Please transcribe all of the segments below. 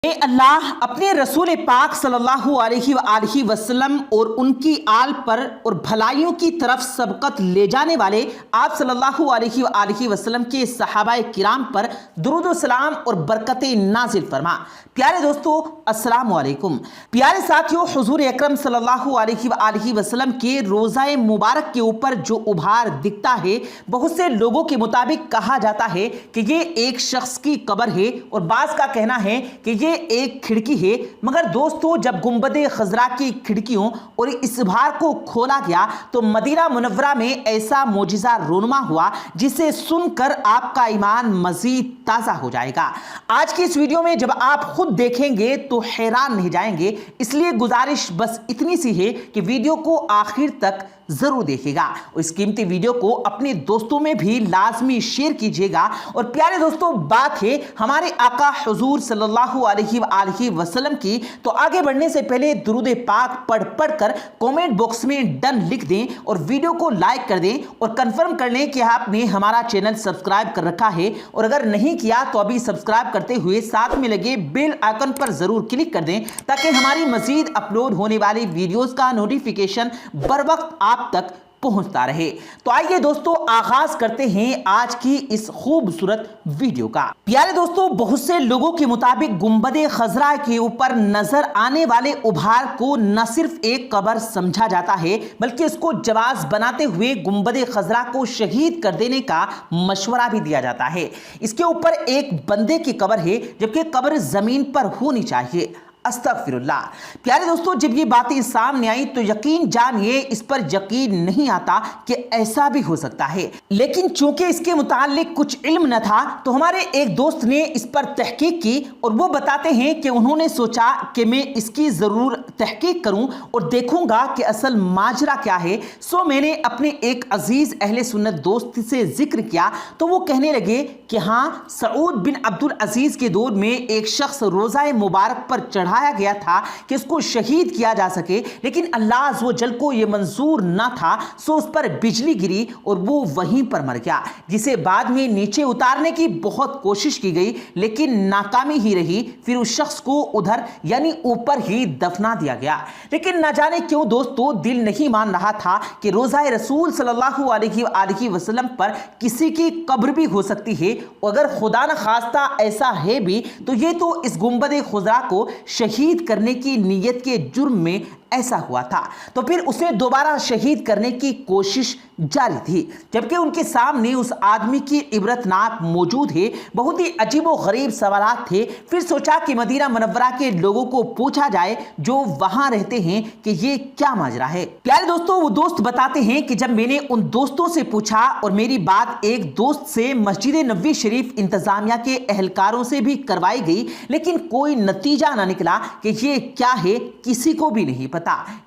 اے اللہ اپنے رسول پاک صلی اللہ علیہ وآلہ وسلم اور ان کی آل پر اور بھلائیوں کی طرف سبقت لے جانے والے آپ صلی اللہ علیہ وآلہ وسلم کے صحابہ کرام پر درود و سلام اور برکتیں نازل فرما۔ پیارے دوستو السلام علیکم۔ پیارے ساتھیوں، حضور اکرم صلی اللہ علیہ وآلہ وسلم کے روضہ مبارک کے اوپر جو ابھار دکھتا ہے، بہت سے لوگوں کے مطابق کہا جاتا ہے کہ یہ ایک شخص کی قبر ہے، اور بعض کا کہنا ہے کہ یہ ایک کھڑکی ہے۔ مگر دوستو، جب گنبد خضرا کی کھڑکیوں اور اس ابھار کو کھولا گیا تو مدینہ منورہ میں ایسا معجزہ رونما ہوا جسے سن کر آپ کا ایمان مزید تازہ ہو جائے گا۔ آج کی اس ویڈیو میں جب آپ خود دیکھیں گے تو حیران نہیں جائیں گے، اس لیے گزارش بس اتنی سی ہے کہ ویڈیو کو آخر تک ضرور دیکھے گا اور اس قیمتی ویڈیو کو اپنے دوستوں میں بھی لازمی شیئر کیجیے گا۔ اور پیارے دوستوں، بات ہے ہمارے آقا حضور صلی اللہ علیہ وآلہ وسلم کی، تو آگے بڑھنے سے پہلے درود پاک پڑھ کر کومنٹ باکس میں ڈن لکھ دیں اور ویڈیو کو لائک کر دیں اور کنفرم کر لیں کہ آپ نے ہمارا چینل سبسکرائب کر رکھا ہے، اور اگر نہیں کیا تو ابھی سبسکرائب کرتے ہوئے ساتھ میں لگے بیل آئیکن پر ضرور کلک کر دیں تاکہ ہماری مزید اپلوڈ ہونے والی ویڈیوز کا نوٹیفیکیشن بر وقت آپ تک پہنچتا رہے۔ تو آئیے دوستو، آغاز کرتے ہیں آج کی اس خوبصورت ویڈیو کا۔ پیارے دوستو، بہت سے لوگوں کے مطابق گنبد خضرا کے اوپر نظر آنے والے ابھار کو نہ صرف ایک قبر سمجھا جاتا ہے بلکہ اس کو جواز بناتے ہوئے گنبد خضرا کو شہید کر دینے کا مشورہ بھی دیا جاتا ہے۔ اس کے اوپر ایک بندے کی قبر ہے، جبکہ قبر زمین پر ہونی چاہیے۔ استغفر اللہ۔ پیارے دوستو، جب یہ باتیں سامنے آئی تو یقین جانیے اس پر یقین نہیں آتا کہ ایسا بھی ہو سکتا ہے، لیکن چونکہ اس کے متعلق کچھ علم نہ تھا تو ہمارے ایک دوست نے اس پر تحقیق کی، اور وہ بتاتے ہیں کہ انہوں نے سوچا کہ میں اس کی ضرور تحقیق کروں اور دیکھوں گا کہ اصل ماجرا کیا ہے۔ سو میں نے اپنے ایک عزیز اہل سنت دوست سے ذکر کیا تو وہ کہنے لگے کہ ہاں، سعود بن عبد العزیز کے دور میں ایک شخص روضہ مبارک پر چڑھایا گیا تھا کہ اس کو شہید کیا جا سکے، لیکن اللہ عز و جل کو یہ منظور نہ تھا، سو اس پر بجلی گری اور وہ وہیں پر مر گیا، جسے بعد میں نیچے اتارنے کی بہت کوشش کی گئی لیکن ناکامی ہی رہی۔ پھر اس شخص کو ادھر یعنی اوپر ہی دفنا دیا گیا، لیکن نہ جانے کیوں دوستو دل نہیں مان رہا تھا کہ روضہ رسول صلی اللہ علیہ وآلہ وسلم پر کسی کی قبر بھی ہو سکتی ہے۔ اگر خدا نہ خواستہ ایسا ہے بھی تو یہ تو اس گنبد خضرا کو شہید کرنے کی نیت کے جرم میں ایسا ہوا تھا، تو پھر اسے دوبارہ شہید کرنے کی کوشش جاری تھی، جبکہ ان کے سامنے اس آدمی کی عبرتناک موجود ہے۔ بہت ہی عجیب و غریب سوالات تھے۔ پھر سوچا کہ مدینہ منورہ کے لوگوں کو پوچھا جائے جو وہاں رہتے ہیں کہ یہ کیا ماجرا ہے۔ پیارے دوستوں، وہ دوست بتاتے ہیں کہ جب میں نے ان دوستوں سے پوچھا اور میری بات ایک دوست سے مسجد نبوی شریف انتظامیہ کے اہلکاروں سے بھی کروائی گئی، لیکن کوئی نتیجہ نہ نکلا کہ یہ کیا ہے، کسی کو بھی نہیں پتا،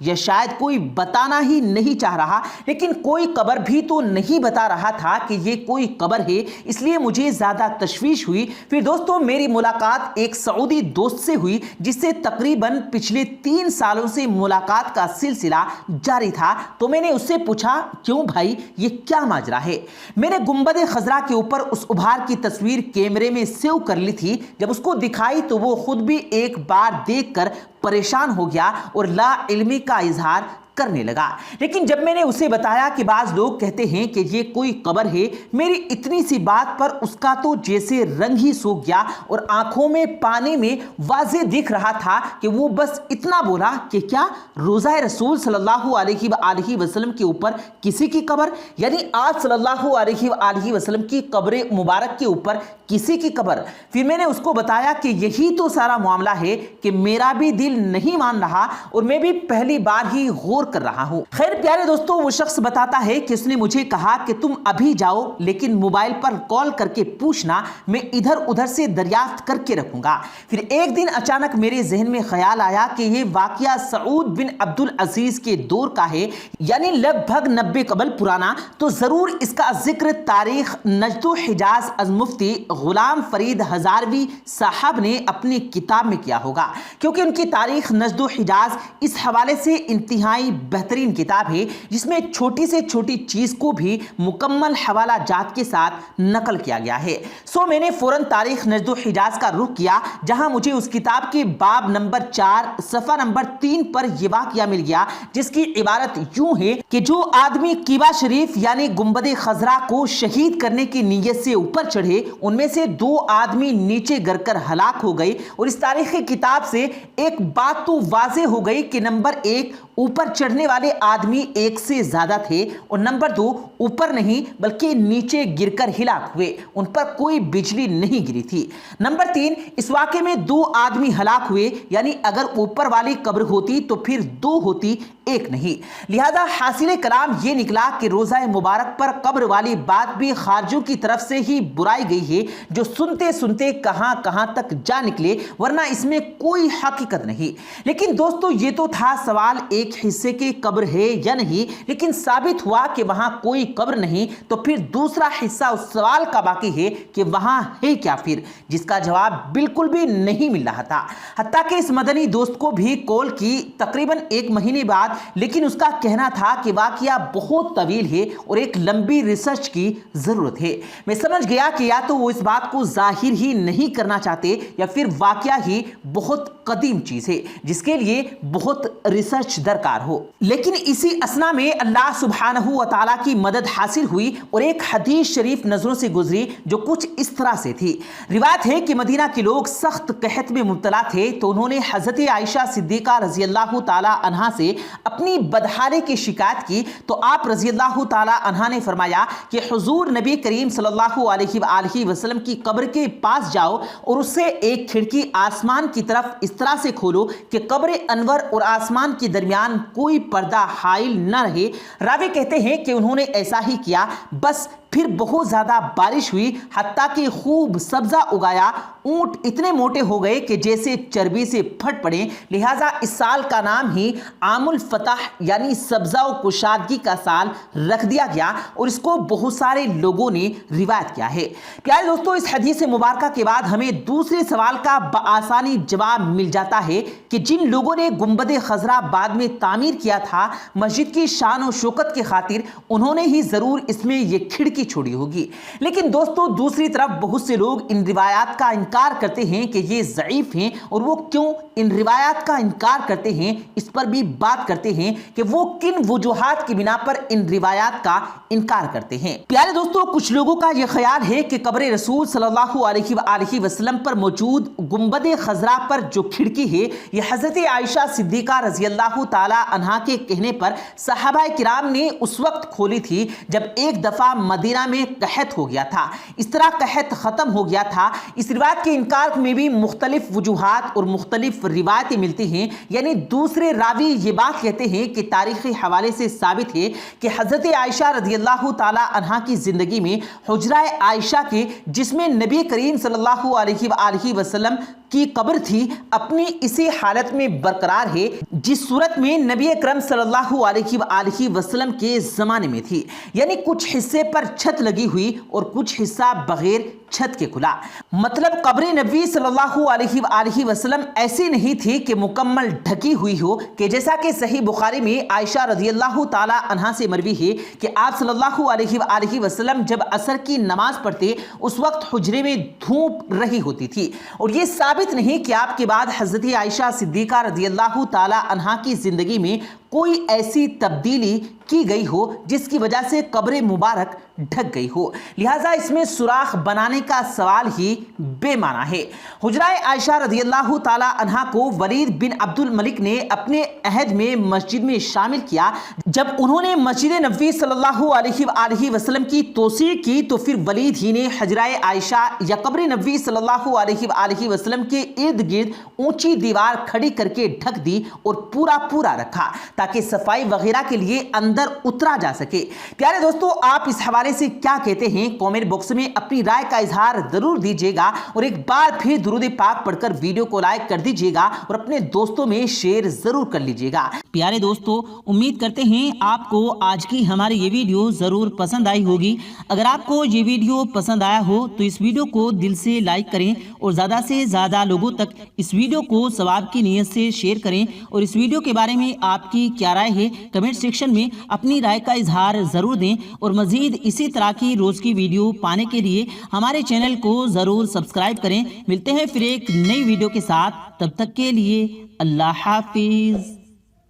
یا شاید کوئی بتانا ہی نہیں چاہ رہا، لیکن کوئی قبر بھی تو نہیں بتا رہا تھا کہ یہ کوئی قبر ہے، اس لیے مجھے زیادہ تشویش ہوئی۔ پھر دوستوں، میری ملاقات ایک سعودی دوست سے ہوئی جس سے تقریباً پچھلے 3 سالوں سے ملاقات کا سلسلہ جاری تھا، تو میں نے اس سے پوچھا کیوں بھائی یہ کیا ماجرا ہے۔ میں نے گنبد خضرا کے اوپر اس ابھار کی تصویر کیمرے میں سیو کر لی تھی، جب اس کو دکھائی تو وہ خود بھی ایک بار دیکھ کر پریشان ہو گیا اور لا علمی کا اظہار کرنے لگا۔ لیکن جب میں نے اسے بتایا کہ بعض لوگ کہتے ہیں کہ یہ کوئی قبر ہے، میری اتنی سی بات پر اس کا تو جیسے رنگ ہی سوکھ گیا اور آنکھوں میں پانی میں واضح دکھ رہا تھا کہ وہ بس اتنا بولا کہ کیا روضہ رسول صلی اللہ علیہ وآلہ وسلم کے اوپر کسی کی قبر، یعنی آج صلی اللہ علیہ وآلہ وسلم کی قبر مبارک کے اوپر کسی کی قبر۔ پھر میں نے اس کو بتایا کہ یہی تو سارا معاملہ ہے کہ میرا بھی دل نہیں مان رہا اور میں بھی پہلی بار ہی غور کر رہا ہوں۔ خیر پیارے دوستوں، وہ شخص بتاتا ہے کہ اس نے مجھے کہا کہ تم ابھی جاؤ، لیکن موبائل پر کال کر کے پوچھنا، میں ادھر ادھر سے دریافت کر کے رکھوں گا۔ پھر ایک دن اچانک میرے ذہن میں خیال آیا کہ یہ واقعہ سعود بن عبد العزیز کے دور کا ہے، یعنی لگ بھگ 90 قبل پرانا، تو ضرور اس کا ذکر تاریخ نجد و حجاز از مفتی غلام فرید ہزاروی صاحب نے اپنی کتاب میں کیا ہوگا، کیونکہ ان کی تاریخ نجد و حجاز اس حوالے سے انتہائی بہترین کتاب ہے، جس میں چھوٹی سے چھوٹی چیز کو بھی مکمل حوالہ جات کے ساتھ نقل کیا گیا ہے۔ سو میں نے فوراً تاریخ نجد و حجاز کا رخ کیا، جہاں مجھے اس کتاب کے باب نمبر 4 صفحہ نمبر 3 پر یہ واقعہ مل گیا، جس کی عبارت یوں ہے کہ جو آدمی قبہ شریف یعنی گنبد خضرا کو شہید کرنے کی نیت سے اوپر چڑھے، ان میں سے 2 آدمی نیچے گر کر ہلاک ہو گئے۔ اور اس تاریخی کتاب سے ایک بات تو واضح ہو گئی کہ نمبر 1 اوپر چڑھنے والے آدمی 1 سے زیادہ تھے، اور نمبر 2 اوپر نہیں بلکہ نیچے گر کر ہلاک ہوئے، ان پر کوئی بجلی نہیں گری تھی۔ نمبر 3 اس واقعے میں 2 آدمی ہلاک ہوئے، یعنی اگر اوپر والی قبر ہوتی تو پھر 2 ہوتی، 1 نہیں۔ لہذا حاصل کلام یہ نکلا کہ روزہ مبارک پر قبر والی بات بھی خارجوں کی طرف سے ہی برائی گئی ہے، جو سنتے سنتے کہاں کہاں تک جا نکلے، ورنہ اس میں کوئی حقیقت نہیں۔ لیکن دوستو یہ تو تھا سوال ایک حصے کی قبر ہے یا نہیں، لیکن ثابت ہوا کہ وہاں کوئی قبر نہیں، تو پھر دوسرا حصہ اس سوال کا باقی ہے کہ وہاں ہے کیا پھر، جس کا جواب بالکل بھی نہیں مل رہا تھا۔ حتیٰ کہ اس مدنی دوست کو بھی کال کی تقریباً 1 مہینے بعد، لیکن اس کا کہنا تھا کہ واقعہ بہت طویل ہے اور ایک لمبی ریسرچ کی ضرورت ہے۔ میں سمجھ گیا کہ یا تو وہ اس بات کو ظاہر ہی نہیں کرنا چاہتے، یا پھر واقعہ ہی بہت قدیم چیز ہے جس کے لیے بہت ریسرچ درکار ہو۔ لیکن اسی اسنا میں اللہ سبحانہ و تعالیٰ کی مدد حاصل ہوئی اور ایک حدیث شریف نظروں سے گزری جو کچھ اس طرح سے تھی۔ روایت ہے کہ مدینہ کے لوگ سخت قحط میں مبتلا تھے، تو انہوں نے حضرت عائشہ صدیقہ رضی اللہ تعالیٰ عنہا سے اپنی بدحالی کی شکایت کی، تو آپ رضی اللہ تعالیٰ عنہا نے فرمایا کہ حضور نبی کریم صلی اللہ علیہ وآلہ وسلم کی قبر کے پاس جاؤ اور اس سے ایک کھڑکی آسمان کی طرف اس طرح سے کھولو کہ قبر انور اور آسمان کے درمیان کوئی پردہ حائل نہ رہے۔ راوی کہتے ہیں کہ انہوں نے ایسا ہی کیا، بس پھر بہت زیادہ بارش ہوئی، حتیٰ کہ خوب سبزہ اگایا، اونٹ اتنے موٹے ہو گئے کہ جیسے چربی سے پھٹ پڑے۔ لہٰذا اس سال کا نام ہی عام الفتح یعنی سبزہ و کشادگی کا سال رکھ دیا گیا، اور اس کو بہت سارے لوگوں نے روایت کیا ہے۔ پیارے دوستو، اس حدیث مبارکہ کے بعد ہمیں دوسرے سوال کا بآسانی جواب مل جاتا ہے کہ جن لوگوں نے گنبد خضرا بعد میں تعمیر کیا تھا مسجد کی شان و شوکت کی خاطر، انہوں نے ہی ضرور اس میں یہ کھڑکی چھوڑی ہوگی۔ لیکن دوستو دوسری طرف بہت سے لوگ ان روایات کا انکار کرتے ہیں کہ یہ ضعیف ہیں، اور وہ کیوں ان روایات کا انکار کرتے ہیں اس پر بھی بات کرتے ہیں کہ وہ کن وجوہات کی بنا پر ان روایات کا انکار کرتے ہیں۔ پیارے دوستو، کچھ لوگوں کا یہ خیال ہے کہ قبر رسول صلی اللہ علیہ وآلہ وسلم پر موجود گنبد خضرا پر جو کھڑکی ہے، یہ حضرت عائشہ صدیقہ رضی اللہ تعالی عنہا کے کہنے پر صحابہ کرام نے اس وقت کھولی تھی جب ایک دفعہ مدینہ میں قحط ہو گیا تھا۔ اس طرح قحط ختم ہو گیا تھا۔ اس روایت کے انکار میں بھی مختلف وجوہات اور مختلف روایتیں ملتی ہیں، یعنی دوسرے راوی یہ بات کہتے ہیں کہ تاریخی حوالے سے ثابت ہے کہ حضرت عائشہ رضی اللہ تعالی عنہا کی زندگی میں حجرہ عائشہ کے، جس میں نبی کریم صلی اللہ علیہ وآلہ وسلم کی قبر تھی، اپنی اسی حالت میں برقرار ہے جس صورت میں نبی اکرم صلی اللہ علیہ وآلہ وسلم کے زمانے میں تھی، یعنی کچھ حصے پر چھت لگی ہوئی اور کچھ حصہ بغیر چھت کے کھلا۔ مطلب قبر نبی صلی اللہ علیہ وآلہ وسلم ایسی نہیں تھی کہ مکمل ڈھکی ہوئی ہو، کہ جیسا کہ صحیح بخاری میں عائشہ رضی اللہ تعالی عنہا سے مروی ہے کہ آپ صلی اللہ علیہ وآلہ وسلم جب عصر کی نماز پڑھتے اس وقت حجرے میں دھوپ رہی ہوتی تھی، اور یہ ثابت نہیں کہ آپ کے بعد حضرت عائشہ صدیقہ رضی اللہ تعالی عنہا کی زندگی میں کوئی ایسی تبدیلی کی گئی ہو جس کی وجہ سے قبر مبارک ڈھک گئی ہو۔ لہٰذا اس میں سوراخ بنانے کا سوال ہی بے معنی ہے۔ حجرہ عائشہ رضی اللہ تعالی عنہا کو ولید بن عبد الملک نے اپنے عہد میں مسجد میں شامل کیا۔ جب انہوں نے مسجد نبوی صلی اللہ علیہ وآلہ وسلم کی توسیع کی تو پھر ولید ہی نے حجرہ عائشہ یا قبر نبوی صلی اللہ علیہ وآلہ وسلم کے ارد گرد اونچی دیوار کھڑی کر کے ڈھک دی اور پورا رکھا، تاکہ صفائی وغیرہ کے لیے اندر اترا جا سکے۔ پیارے دوستو، آپ اس حوالے سے کیا کہتے ہیں؟ کامنٹ باکس میں اپنی رائے کا اظہار ضرور دیجیے گا، اور ایک بار پھر درود پاک پڑھ کر ویڈیو کو لائک کر دیجیے گا اور اپنے دوستوں میں شیئر ضرور کر لیجیے گا۔ پیارے دوستو، امید کرتے ہیں آپ کو آج کی ہماری یہ ویڈیو ضرور پسند آئی ہوگی۔ اگر آپ کو یہ ویڈیو پسند آیا ہو تو اس ویڈیو کو دل سے لائک کریں اور زیادہ سے زیادہ لوگوں تک اس ویڈیو کو ثواب کی نیت سے شیئر کریں، اور اس ویڈیو کے بارے میں آپ کی کیا رائے ہے کمنٹ سیکشن میں اپنی رائے کا اظہار ضرور دیں، اور مزید اسی طرح کی روز کی ویڈیو پانے کے لیے ہمارے چینل کو ضرور سبسکرائب کریں۔ ملتے ہیں پھر ایک نئی ویڈیو کے ساتھ، تب تک کے لیے اللہ حافظ۔